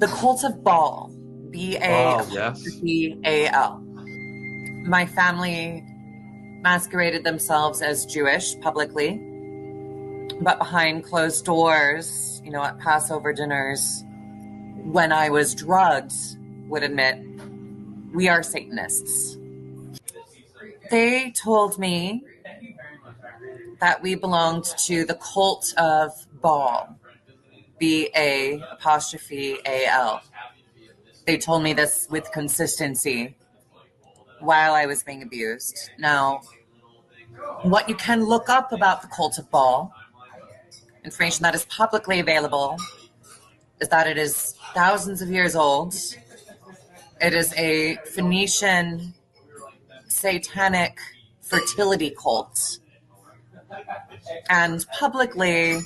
The cult of Baal, Oh, yes. B-A-L. My family masqueraded themselves as Jewish publicly, but behind closed doors, at Passover dinners, when I was drugged, would admit, we are Satanists. They told me that we belonged to the cult of Baal, B-A''A''L. They told me this with consistency while I was being abused. Now, what you can look up about the cult of Baal, information that is publicly available, is that it is thousands of years old. It is a Phoenician satanic fertility cult. And publicly,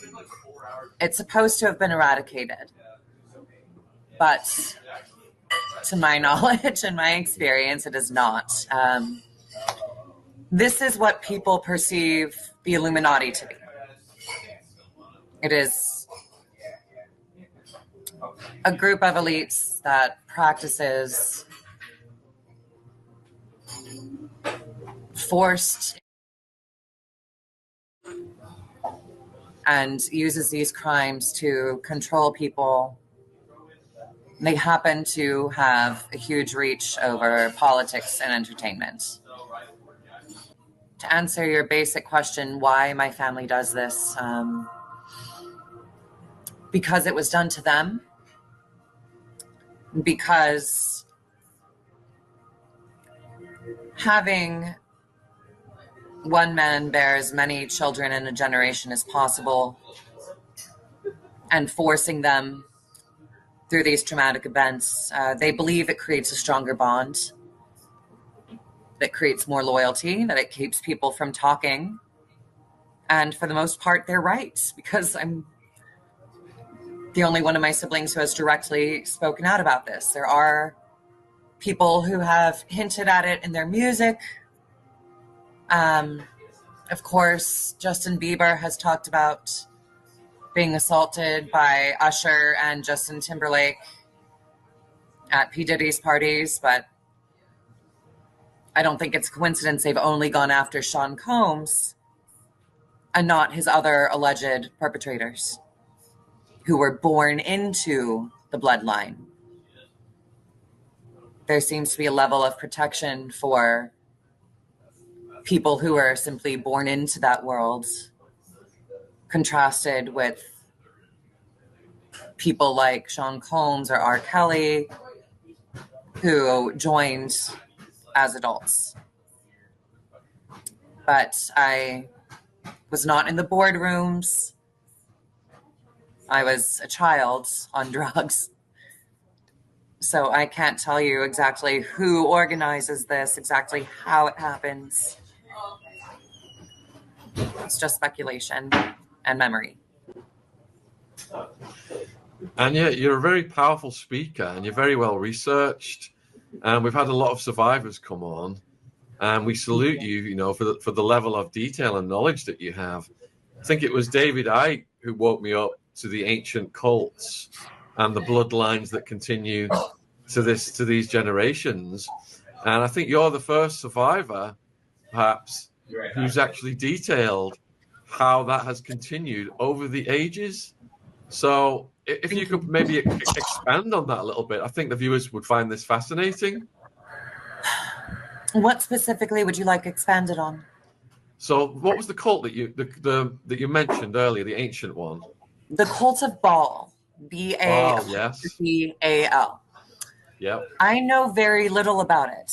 it's supposed to have been eradicated. But to my knowledge and my experience, it is not. This is what people perceive the Illuminati to be. It is a group of elites that practices forced and uses these crimes to control people. They happen to have a huge reach over politics and entertainment. To answer your basic question, why my family does this, because it was done to them, because having one man bear as many children in a generation as possible and forcing them through these traumatic events, they believe it creates a stronger bond, that creates more loyalty, that it keeps people from talking. And for the most part, they're right, because I'm the only one of my siblings who has directly spoken out about this. There are people who have hinted at it in their music. Of course, Justin Bieber has talked about being assaulted by Usher and Justin Timberlake at P. Diddy's parties, but I don't think it's a coincidence they've only gone after Sean Combs and not his other alleged perpetrators who were born into the bloodline. There seems to be a level of protection for people who are simply born into that world, contrasted with people like Sean Combs or R. Kelly, who joined as adults. But I was not in the boardrooms. I was a child on drugs. So I can't tell you exactly who organizes this, exactly how it happens. It's just speculation and memory. And you're a very powerful speaker, and you're very well researched. And we've had a lot of survivors come on, and we salute you, for the level of detail and knowledge that you have. I think it was David Icke who woke me up to the ancient cults and the bloodlines that continue to these generations. And I think you're the first survivor, perhaps, who's actually detailed how that has continued over the ages. So if you could maybe expand on that a little bit, I think the viewers would find this fascinating. What specifically would you like expanded on? So what was the cult that you mentioned earlier, the ancient one? The cult of Baal, B-A''A''L. Oh, yes. Yep. I know very little about it.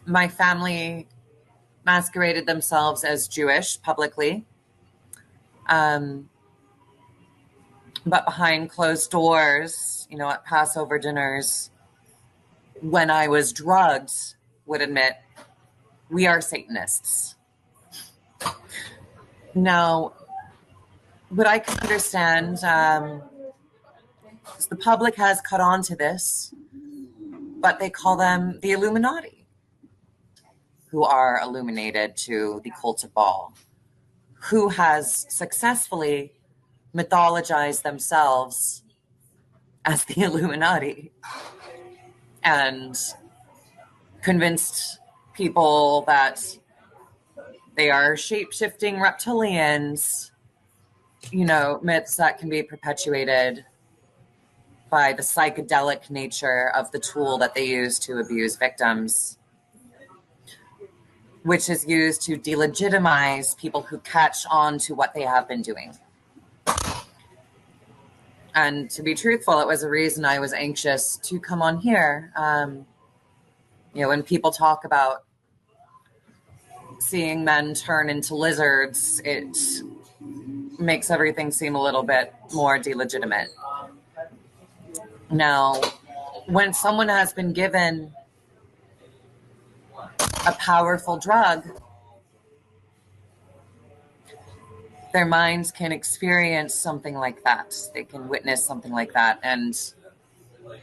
My family masqueraded themselves as Jewish publicly. But behind closed doors, at Passover dinners, when I was drugged, would admit, we are Satanists. Now, what I can understand, is the public has caught on to this, but they call them the Illuminati, who are illuminated to the cult of Baal, who has successfully mythologized themselves as the Illuminati and convinced people that they are shape-shifting reptilians, myths that can be perpetuated by the psychedelic nature of the tool that they use to abuse victims, which is used to delegitimize people who catch on to what they have been doing. And to be truthful, it was a reason I was anxious to come on here. When people talk about seeing men turn into lizards, it makes everything seem a little bit more delegitimate. Now, when someone has been given a powerful drug, their minds can experience something like that. They can witness something like that. And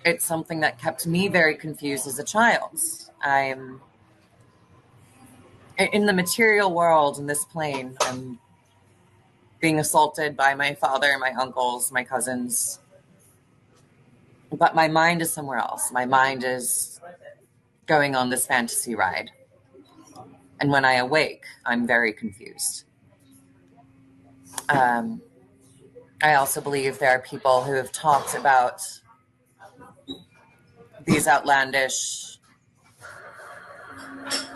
it's something that kept me very confused as a child. I'm in the material world, in this plane. I'm being assaulted by my father, my uncles, my cousins. But my mind is somewhere else. My mind is going on this fantasy ride. And when I awake, I'm very confused. I also believe there are people who have talked about these outlandish,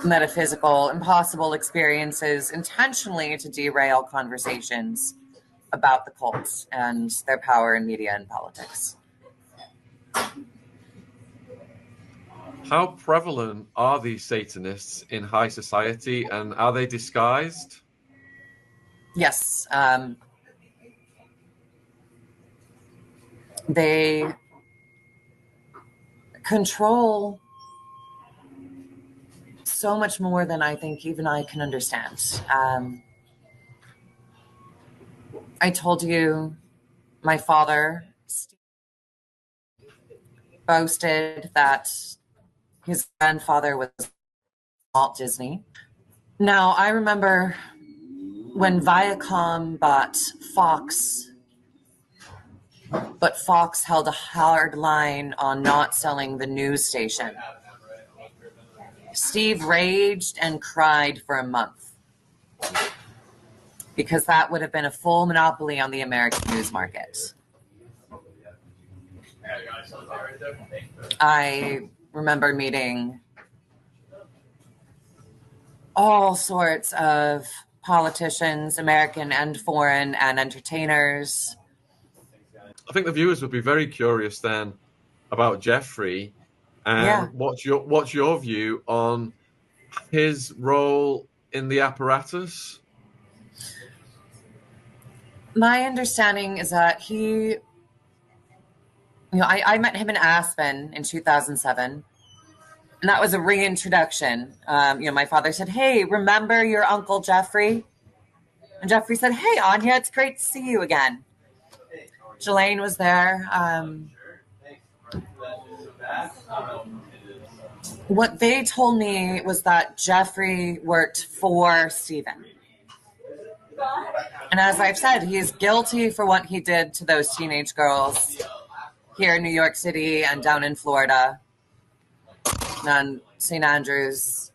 metaphysical, impossible experiences intentionally to derail conversations about the cults and their power in media and politics. How prevalent are these Satanists in high society, and are they disguised? Yes. They control so much more than I think even I can understand. I told you my father boasted that his grandfather was Walt Disney. Now, I remember when Viacom bought Fox, but Fox held a hard line on not selling the news station. Steve raged and cried for a month because that would have been a full monopoly on the American news market. I remember meeting all sorts of politicians, American and foreign, and entertainers. I think the viewers would be very curious then about Jeffrey, and what's your view on his role in the apparatus? My understanding is that he, I met him in Aspen in 2007. And that was a reintroduction. My father said, "Hey, remember your Uncle Jeffrey?" And Jeffrey said, "Hey, Anya, it's great to see you again." Jelaine was there. What they told me was that Jeffrey worked for Stephen. And as I've said, he is guilty for what he did to those teenage girls here in New York City and down in Florida. On St. Andrews.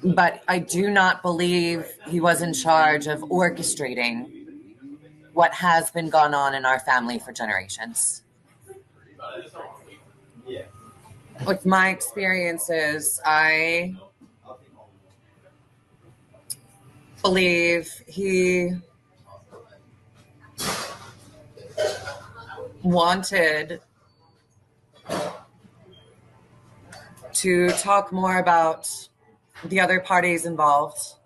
But I do not believe he was in charge of orchestrating what has been going on in our family for generations. With my experiences, I believe he wanted to talk more about the other parties involved.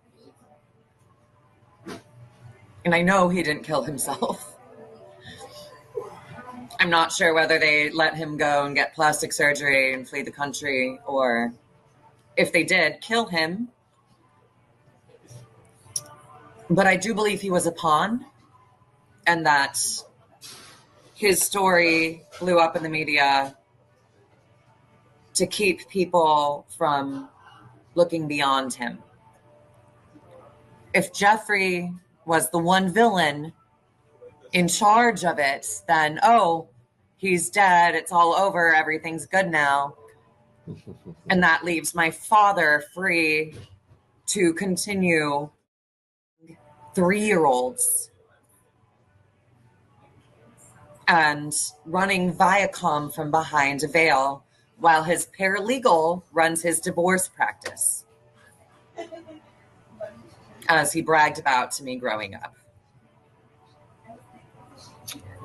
And I know he didn't kill himself. I'm not sure whether they let him go and get plastic surgery and flee the country, or if they did, kill him. But I do believe he was a pawn, and that his story blew up in the media to keep people from looking beyond him. If Jeffrey was the one villain in charge of it, then, oh, he's dead, it's all over, everything's good now. And that leaves my father free to continue 3-year-olds and running Viacom from behind a veil while his paralegal runs his divorce practice, as he bragged about to me growing up.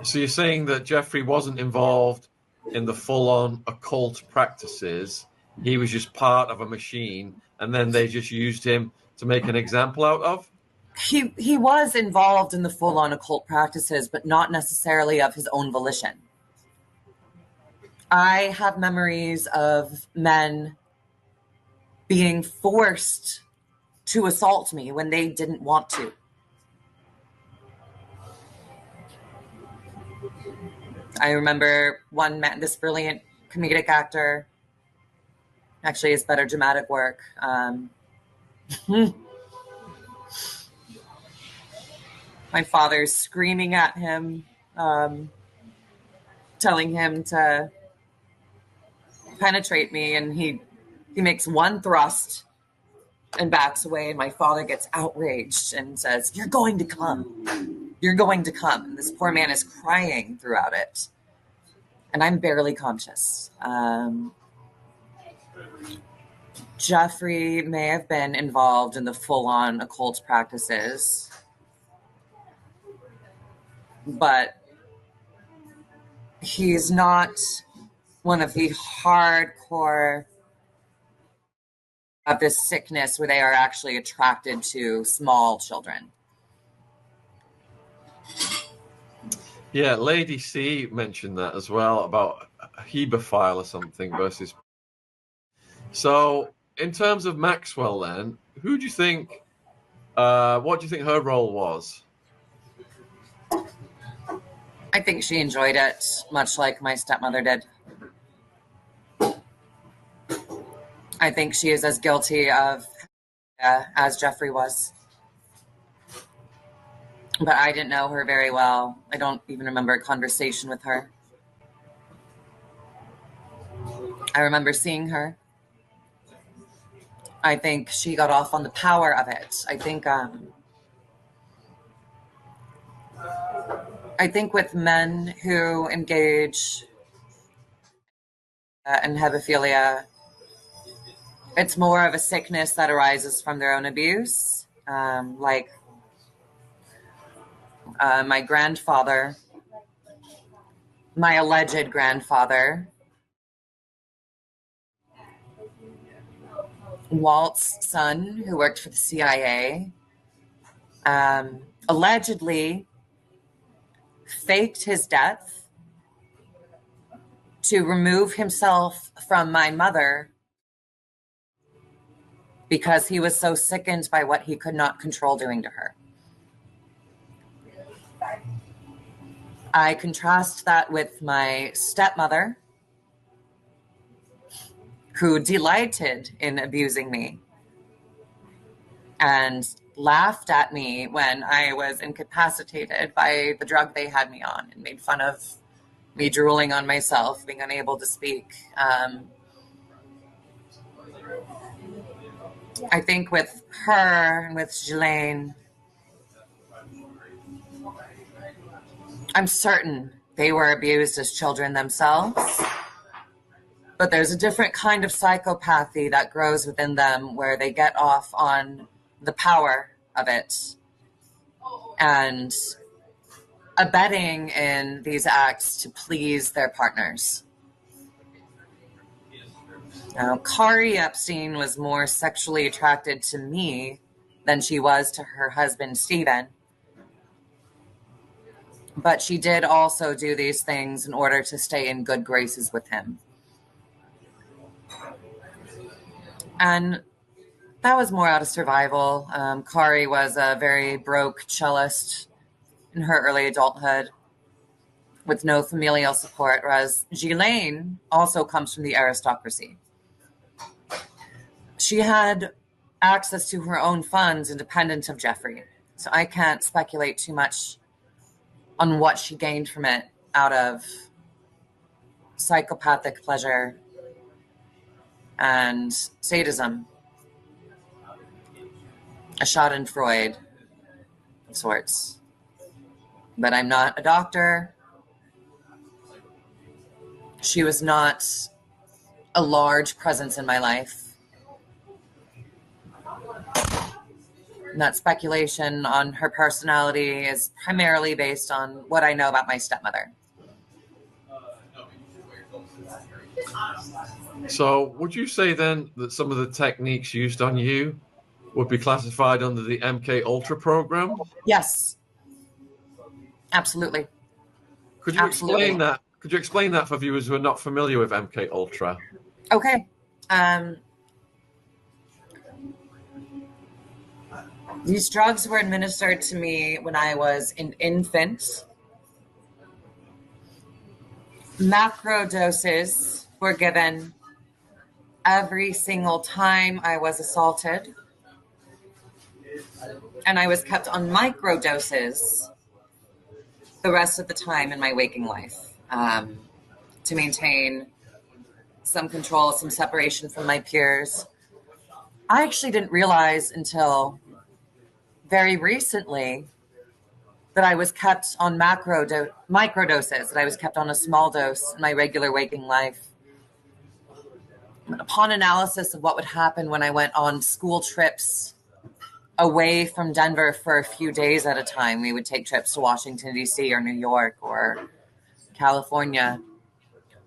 So you're saying that Jeffrey wasn't involved in the full-on occult practices. He was just part of a machine, and then they just used him to make an example out of? He was involved in the full-on occult practices, but not necessarily of his own volition. I have memories of men being forced to assault me when they didn't want to. I remember one man, this brilliant comedic actor, actually his better dramatic work. My father's screaming at him, telling him to penetrate me, and he makes one thrust and backs away, and my father gets outraged and says, "You're going to come. You're going to come." And this poor man is crying throughout it. And I'm barely conscious. Jeffrey may have been involved in the full-on occult practices, but he's not one of the hardcore of this sickness where they are actually attracted to small children. Yeah, Lady C mentioned that as well, about a hebephile or something versus. So, in terms of Maxwell, then, who do you think? What do you think her role was? I think she enjoyed it, much like my stepmother did. I think she is as guilty of as Jeffrey was. But I didn't know her very well. I don't even remember a conversation with her. I remember seeing her. I think she got off on the power of it. I think with men who engage in hebephilia, it's more of a sickness that arises from their own abuse. My grandfather, my alleged grandfather, Walt's son, who worked for the CIA, allegedly faked his death to remove himself from my mother because he was so sickened by what he could not control doing to her. I contrast that with my stepmother, who delighted in abusing me and laughed at me when I was incapacitated by the drug they had me on, and made fun of me drooling on myself, being unable to speak. I think with her and with Ghislaine, I'm certain they were abused as children themselves, but there's a different kind of psychopathy that grows within them where they get off on the power of it and abetting in these acts to please their partners. Now, Kari Epstein was more sexually attracted to me than she was to her husband, Stephen. But she did also do these things in order to stay in good graces with him. And that was more out of survival. Kari was a very broke cellist in her early adulthood with no familial support, whereas Ghislaine also comes from the aristocracy. She had access to her own funds independent of Jeffrey, so I can't speculate too much on what she gained from it out of psychopathic pleasure and sadism. A schadenfreude of sorts. But I'm not a doctor. She was not a large presence in my life. And that speculation on her personality is primarily based on what I know about my stepmother. So would you say then that some of the techniques used on you would be classified under the MK Ultra program? Yes. Absolutely. Could you explain that? Could you explain that for viewers who are not familiar with MK Ultra? Okay. These drugs were administered to me when I was an infant. Macro doses were given every single time I was assaulted. And I was kept on micro doses the rest of the time in my waking life, to maintain some control, some separation from my peers. I actually didn't realize until very recently that I was kept on micro doses, that I was kept on a small dose in my regular waking life. Upon analysis of what would happen when I went on school trips away from Denver for a few days at a time, we would take trips to Washington, D.C. or New York or California.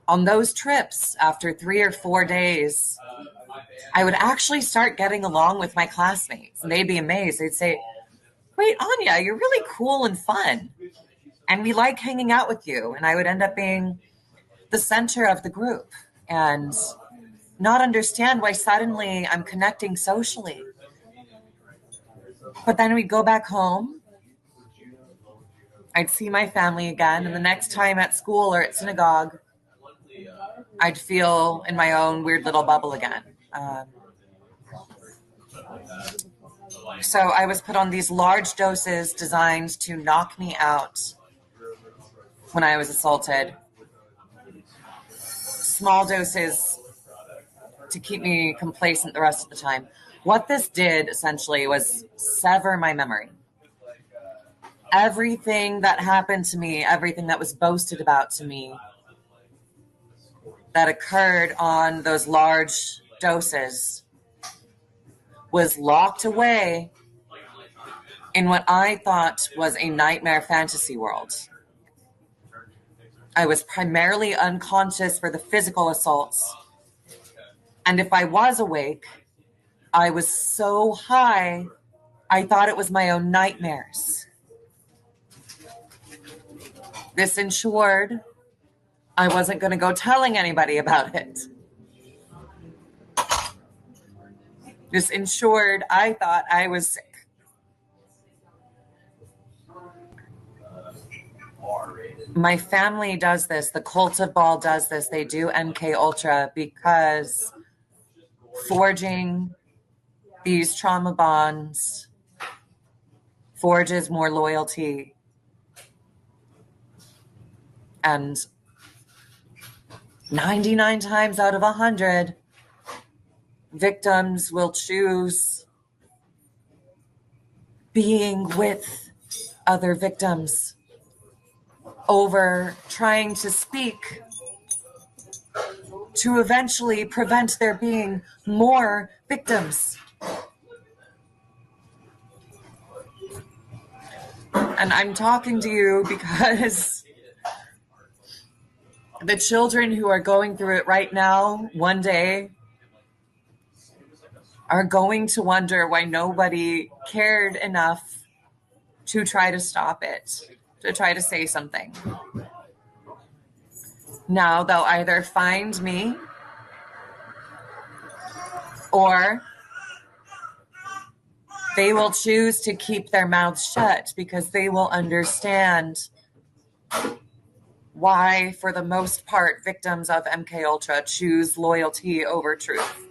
On those trips, after 3 or 4 days, I would actually start getting along with my classmates. And they'd be amazed. They'd say, "Wait, Anya, you're really cool and fun. And we like hanging out with you." And I would end up being the center of the group and not understand why suddenly I'm connecting socially. But then we'd go back home. I'd see my family again. And the next time at school or at synagogue, I'd feel in my own weird little bubble again. So I was put on these large doses designed to knock me out when I was assaulted. Small doses to keep me complacent the rest of the time. What this did essentially was sever my memory. Everything that happened to me, everything that was boasted about to me, that occurred on those large doses was locked away in what I thought was a nightmare fantasy world. I was primarily unconscious for the physical assaults. And if I was awake, I was so high, I thought it was my own nightmares. This ensured I wasn't going to go telling anybody about it. This ensured I thought I was sick. My family does this. The Cult of Baal does this. They do MK Ultra because forging these trauma bonds forges more loyalty. And 99 times out of 100, victims will choose being with other victims over trying to speak to eventually prevent there being more victims. And I'm talking to you because the children who are going through it right now, one day, are going to wonder why nobody cared enough to try to stop it, to try to say something. Now they'll either find me or they will choose to keep their mouths shut because they will understand why, for the most part, victims of MK Ultra choose loyalty over truth.